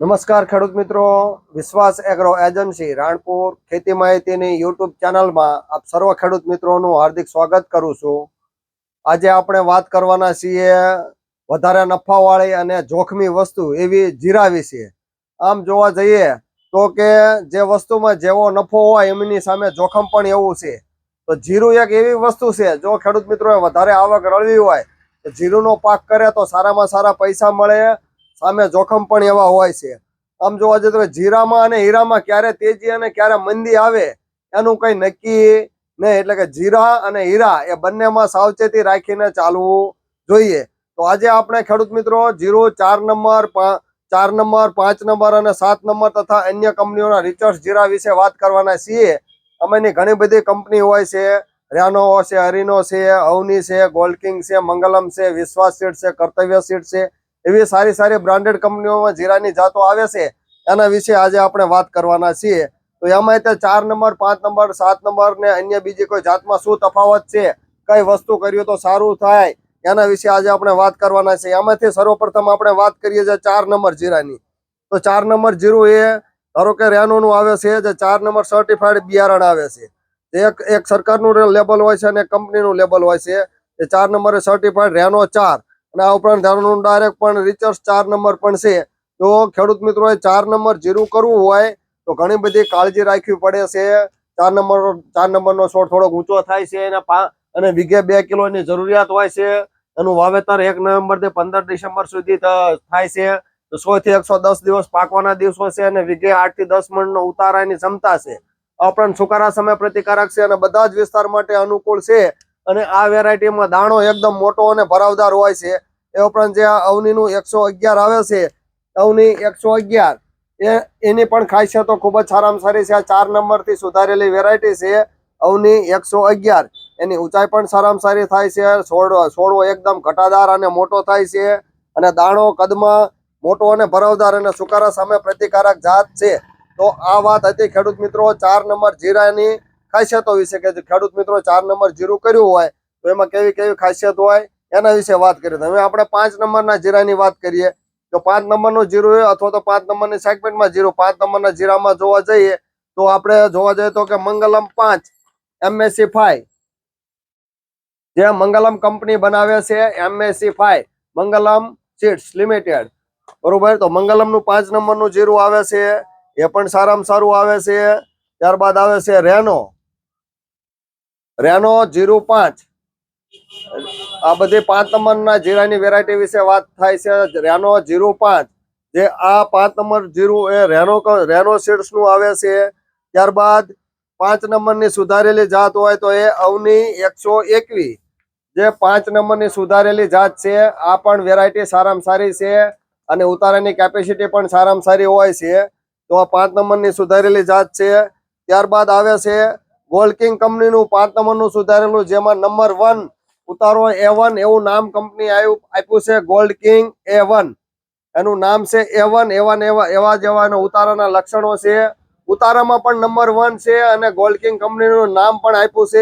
નમસ્કાર ખેડૂત મિત્રો, વિશ્વાસ એગ્રો એજન્સી રાણપુર ખેતી માહિતીની યુટ્યુબ ચેનલમાં આપ સર્વ ખેડૂત મિત્રોનું હાર્દિક સ્વાગત કરું છું। આજે આપણે વાત કરવાના છીએ વધારે નફાવાળી અને જોખમી વસ્તુ એવી જીરા વિશે। આમ જોવા જઈએ તો કે જે વસ્તુમાં જેવો નફો હોય એમની સામે જોખમ પણ એવું છે। તો જીરું એક એવી વસ્તુ છે, જો ખેડૂત મિત્રોએ વધારે આવક રળવી હોય તો જીરુંનો પાક કરે તો સારામાં સારા પૈસા મળે, સામે જોખમ પણ એવા હોય છે। આમ જોવા જઈએ તો જીરામાં અને હીરામાં ક્યારે તેજી અને ક્યારે મંદી આવે એનું કઈ નક્કી નહીં, એટલે કે જીરા અને હીરા એ બંનેમાં સાવચેતી રાખીને ચાલવું જોઈએ। તો આજે આપણે ખેડૂત મિત્રો જીરું 4 નંબર, 5 નંબર અને 7 નંબર તથા અન્ય કંપનીઓના રિસર્ચ જીરા વિશે વાત કરવાના છીએ। અમેની ઘણી બધી કંપની હોય છે, રેનો છે, અરીનો છે, અવની છે, ગોલ્ડ કિંગ છે, મંગલમ છે, વિશ્વાસ સીડ છે, કર્તવ્ય સીડ છે, એવી સારી સારી બ્રાન્ડેડ કંપનીઓમાં જીરાની જાતો આવે છે, એના વિશે આજે આપણે વાત કરવાના છીએ। તો એમાં 4 નંબર, 5 નંબર, 7 નંબર ને અન્ય બીજી કોઈ જાતમાં શું તફાવત છે, કઈ વસ્તુ કર્યું તો સારું થાય, એના વિશે આજે આપણે વાત કરવાના છે। એમાંથી સર્વપ્રથમ આપણે વાત કરીએ 4 નંબર જીરાની। તો 4 નંબર જીરું એ ધારો કે રેનોનું આવે છે, જે 4 નંબર સર્ટિફાઈડ બિયારણ આવે છે। એક સરકારનું લેબલ હોય છે અને કંપનીનું લેબલ હોય છે। એ 4 નંબરે સર્ટિફાઈડ રેનો 4 અને આ ઉપરાંત રેનોનું ડાયરેક્ટ પણ રિસર્ચ 4 નંબર પણ છે। તો ખેડૂત મિત્રોએ 4 નંબર જીરું કરવું હોય તો ઘણી બધી કાળજી રાખવી પડે છે। 4 નંબરનો છોડ થોડોક ઊંચો થાય છે અને વીઘે 2 કિલોની જરૂરિયાત હોય છે। એનું વાવેતર 1 નવેમ્બર થી 15 ડિસેમ્બર સુધી થાય છે। તો 100 થી 110 દિવસ પાકવાના દિવસો છે અને વીઘે 8 થી 10 મણનો ઉતારાની ક્ષમતા છે। આ ઉપરાંત સુકારા સમય પ્રતિકારક છે અને બધા જ વિસ્તાર માટે અનુકૂળ છે। અને આ વેરાયટીમાં દાણો એકદમ મોટો અને ભરાવદાર હોય છે। એ ઉપરાંત જે અવનીનું 111 આવે છે, અવની 111 એની પણ ખાસિયતો ખૂબ જ સારામાં સારી છે। આ 4 નંબરથી સુધારેલી વેરાયટી છે અવની 111, એની ઊંચાઈ પણ સારામાં સારી થાય છે। છોડવો એકદમ ઘટાદાર અને મોટો થાય છે અને દાણો કદમાં મોટો અને ભરાવદાર અને સુકારા સામે પ્રતિકારક જાત છે। તો આ વાત હતી ખેડૂત મિત્રો 4 નંબર જીરાની ખાસિયતો વિશે, કે ખેડૂત મિત્રો 4 નંબર જીરું કર્યું હોય તો એમાં કેવી કેવી ખાસિયત હોય એના વિશે વાત કરીએ। હવે આપણે 5 નંબરના જીરાની વાત કરીએ। તો 5 નંબરનું જીરું અથવા તો 5 નંબરની સેગમેન્ટમાં જીરું, 5 નંબરના જીરામાં જોવા જઈએ તો આપણે જોવા જઈએ તો કે મંગલમ 5 MSC 5, જે મંગલમ કંપની બનાવે છે, MSC 5 મંગલમ સીડ્સ લિમિટેડ, બરોબર। તો મંગલમનું 5 નંબરનું જીરું આવે છે, એ પણ સારામાં સારું આવે છે। ત્યારબાદ આવે છે રેનો 05। આ બધી 5 નંબરના જીરાની વેરાયટી વિશે વાત થાય છે। રેનો 05, જે આ 5 નંબર જીરું એ રેનો સીડ્સ નું આવે છે। ત્યારબાદ 5 નંબરની સુધારેલી જાત હોય તો એ અવની 121, જે 5 નંબરની સુધારેલી જાત છે। આ પણ વેરાયટી સારામાં સારી છે અને ઉતારાની કેપેસિટી પણ સારામાં સારી હોય છે। તો આ 5 નંબરની સુધારેલી જાત છે। ત્યારબાદ આવે છે ગોલ્ડ કિંગ કંપનીનું 5 નંબરનું સુધારેલું, જેમાં નંબર 1 ઉતારો A1 એવું નામ કંપની આપ્યું છે, ગોલ્ડ કિંગ A1 એનું નામ છે। A1 એવા જેવા ઉતારાના લક્ષણો છે। ઉતારામાં પણ નંબર 1 છે અને ગોલ્ડ કિંગ કંપનીનું નામ પણ આપ્યું છે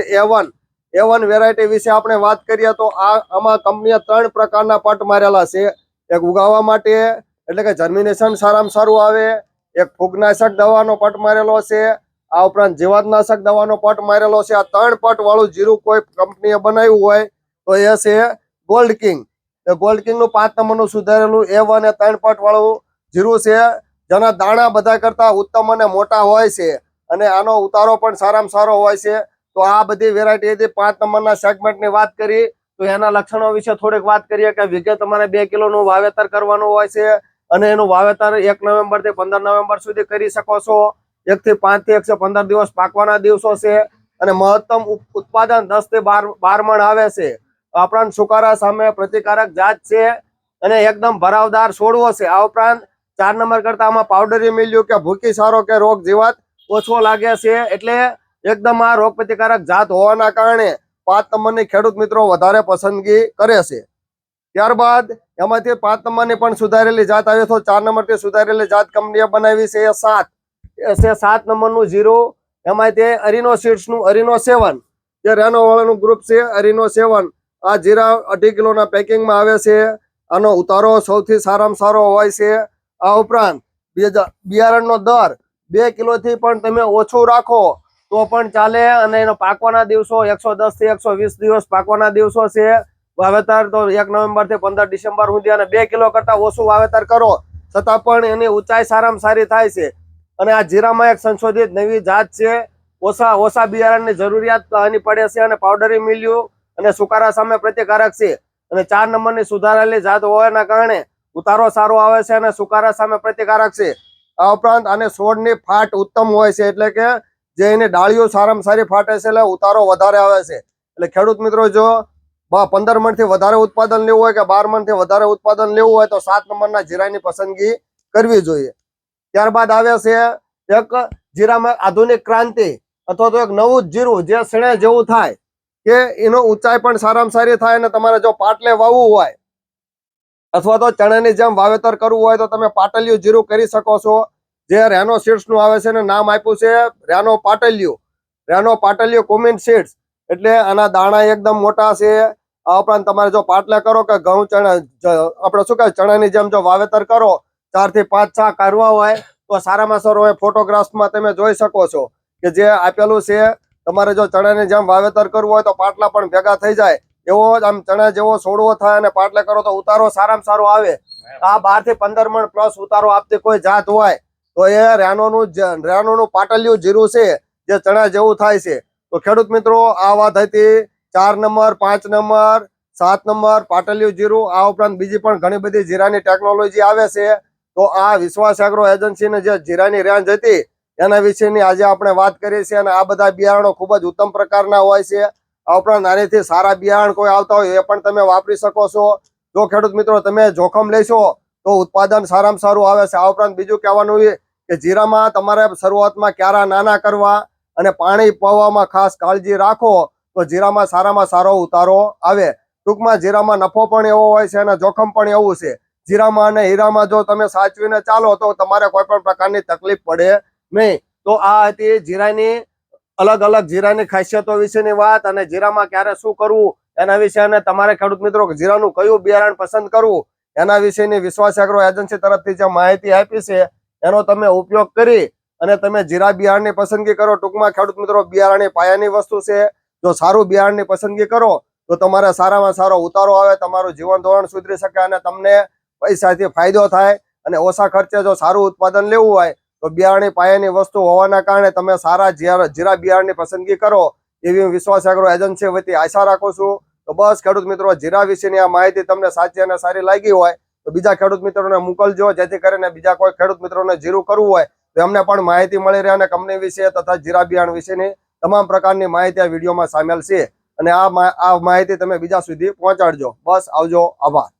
A1 વેરાયટી વિશે આપણે વાત કરીએ તો આમાં કંપનીએ 3 પ્રકારના પટ મારેલા છે। એક ઉગાવવા માટે, એટલે કે જર્મિનેશન સારામાં સારું આવે, એક ફૂગનાશક દવાનો પટ મારેલો છે, આ ઉપરાંત જીવાતનાશક દવાનો પટ મારેલો છે। આ 3 પટ વાળું જીરું કોઈ કંપનીએ બનાવ્યું હોય તો એ છે ગોલ્ડ કિંગ। ગોલ્ડ કિંગનું 5 નંબરનું સુધારેલું A1 એ 3 પટ વાળું જીરું છે, જેના દાણા બધા કરતા ઉત્તમ અને મોટા હોય છે અને આનો ઉતારો પણ સારામાં સારો હોય છે। તો આ બધી વેરાયટી 5 નંબરના સેગમેન્ટની વાત કરી। તો એના લક્ષણો વિશે થોડીક વાત કરીએ કે વીઘે તમારે 2 કિલોનું વાવેતર કરવાનું હોય છે અને એનું વાવેતર 1 નવેમ્બર થી 15 નવેમ્બર સુધી કરી શકો છો। 1 થી 5 થી 115 દિવસ પાકવાના દિવસો છે અને મહત્તમ ઉત્પાદન 10 થી 12 મણ આવે છે। ઉપરાંત સુકારા સામે પ્રતિકારક જાત છે અને એકદમ ભરાવદાર છોડવો છે। આ ઉપરાંત 4 નંબર કરતા આમાં પાવડરી મિલ્યું કે ભૂકી સારો કે રોગ જીવાત ઓછો લાગે છે, એટલે એકદમ આ રોગ પ્રતિકારક જાત હોવાના કારણે 5 નંબરની ખેડૂત મિત્રો વધારે પસંદગી કરે છે। ત્યારબાદ એમાંથી 5 નંબરની પણ સુધારેલી જાત આવી તો 4 નંબરથી સુધારેલી જાત કંપનીએ બનાવી છે એ 7 નંબરનું જીરું। એમાં તે અરીનો સીડ્સનું અરીનો 7, જે રેનો વાળાનું ગ્રુપ છે, અરીનો 7 આ જીરા 2.5 કિલોના પેકિંગમાં આવે છે। આનો ઉતારો સૌથી સારામાં સારો હોય છે। આ ઉપરાંત બિયારણનો દર 2 કિલોથી પણ તમે ઓછું રાખો તો પણ ચાલે, અને એનો પાકવાના દિવસો 110 થી 120 દિવસ પાકવાના દિવસો છે. વાવેતર તો 1 નવેમ્બર થી 15 ડિસેમ્બર સુધી, અને 2 કિલો કરતા ઓછું વાવેતર કરો છતાં પણ એની ઊંચાઈ સારામાં સારી થાય છે. અને આ જીરામાં એક સંશોધિત નવી જાત છે. ઓછા બિયારણની જરૂરિયાત આની પડે છે, અને પાવડરી મિલ્યું અને સુકારા સામે પ્રતિકારક છે. અને 4 નંબરની સુધારેલી જાત હોવાના કારણે ઉતારો સારો આવે છે અને સુકારા સામે પ્રતિકારક છે. આ ઉપરાંત આને છોડની ફાટ ઉત્તમ હોય છે, એટલે કે જે એની ડાળીઓ સારામાં સારી ફાટે છે એટલે ઉતારો વધારે આવે છે. એટલે ખેડૂત મિત્રો, જો 15 મણથી વધારે ઉત્પાદન લેવું હોય કે 12 મણથી વધારે ઉત્પાદન લેવું હોય તો 7 નંબરના જીરાની પસંદગી કરવી જોઈએ. ત્યારબાદ આવે છે એક જીરામાં આધુનિક ક્રાંતિ, અથવા તો એક નવું જ જીરું જે સણે જેવું થાય, કે એનો ઊંચાઈ પણ સારામાં સારી થાય. અને તમારે જો પાટલે વાવવું હોય અથવા તો ચણાની જેમ વાવેતર કરવું હોય તો તમે પાટલિયું જીરું કરી શકો છો. જે રેનો સીડ્સ નું આવે છે, અને નામ આપ્યું છે રેનો પાટલિયું. રેનો પાટલિયું કુમિન સીડ્સ. એટલે આના દાણા એકદમ મોટા છે. આ ઉપરાંત તમારે જો પાટલે કરો કે ઘઉં ચણા, આપણે શું કહે ચણાની જેમ જો વાવેતર કરો, 4 થી 5 છા કાઢવા હોય તો સારામાં સારો હોય. ફોટોગ્રાફ્સમાં તમે જોઈ શકો છો કે જે આપેલું છે. તમારે જો ચણાની જેમ વાવેતર કરવું હોય તો પાટલા પણ ભેગા થઈ જાય એવો આમ ચણા જેવો છોડવો થાય, અને પાટલે કરો તો ઉતારો સારામાં સારો આવે. આ 12 થી 15 મણ પ્લસ ઉતારો આપતી કોઈ જાત હોય તો એ રેનોનું પાટલિયું જીરું છે, જે ચણા જેવું થાય છે. તો ખેડૂત મિત્રો, આ વાત હતી 4 નંબર, 5 નંબર, 7 નંબર પાટલિયું જીરું. આ ઉપરાંત બીજી પણ ઘણી બધી જીરાની ટેકનોલોજી આવે છે. તો આ વિશ્વાસ એગ્રો એજન્સીની જે જીરાની રેન્જ હતી એના વિશેની આજે આપણે વાત કરી છે. અને આ બધા બિયારણો ખૂબ જ ઉત્તમ પ્રકારના હોય છે. આ ઉપરાંત આનેથી સારા બિયારણ કોઈ આવતા હોય એ પણ તમે વાપરી શકો છો. જો ખેડૂત મિત્રો તમે જોખમ લેશો તો ઉત્પાદન સારામાં સારું આવે છે. આ ઉપરાંત બીજું કહેવાનું એ કે જીરામાં તમારે શરૂઆતમાં ક્યારા નાના કરવા અને પાણી પાવામાં ખાસ કાળજી રાખો તો જીરામાં સારામાં સારો ઉતારો આવે. ટૂંકમાં જીરામાં નફો પણ એવો હોય છે અને જોખમ પણ એવું છે. જીરામાં અને હીરામાં જો તમે સાચવીને ચાલો તો તમારે કોઈ પણ પ્રકારની તકલીફ પડે નહીં. તો આ હતી જીરાની અલગ અલગ જીરાની ખાસિયતો વિશેની વાત, અને જીરામાં ક્યારે શું કરવું એના વિશે, અને તમારે ખેડૂત મિત્રો જીરાનું કયું બિયારણ પસંદ કરવું એના વિશેની વિશ્વાસ એગ્રો એજન્સી તરફથી જે માહિતી આપી છે એનો તમે ઉપયોગ કરી અને તમે જીરા બિયારણની પસંદગી કરો. ટૂંકમાં ખેડૂત મિત્રો, બિયારણની પાયાની વસ્તુ છે. જો સારું બિયારણની પસંદગી કરો તો તમારે સારામાં સારો ઉતારો આવે, તમારું જીવન ધોરણ સુધરી શકે અને તમને પૈસાથી ફાયદો થાય. અને ઓછા ખર્ચે જો સારું ઉત્પાદન લેવું હોય તો બિયારણની પાયાની વસ્તુ હોવાના કારણે તમે સારા જીરા બિયારણની પસંદગી કરો એવી વિશ્વાસ એગ્રો એજન્સી વતી આશા રાખું છું. તો બસ ખેડૂત મિત્રો, જીરા વિશેની આ માહિતી તમને સાચી અને સારી લાગી હોય તો બીજા ખેડૂત મિત્રોને મોકલજો, જેથી કરીને બીજા કોઈ ખેડૂત મિત્રોને જીરું કરવું હોય તો એમને પણ માહિતી મળી રહે. અને કંપની વિશે તથા જીરા બિયારણ વિશેની તમામ પ્રકારની માહિતી આ વિડીયોમાં સામેલ છે, અને આ માહિતી તમે બીજા સુધી પહોંચાડજો. બસ આવજો, આભાર.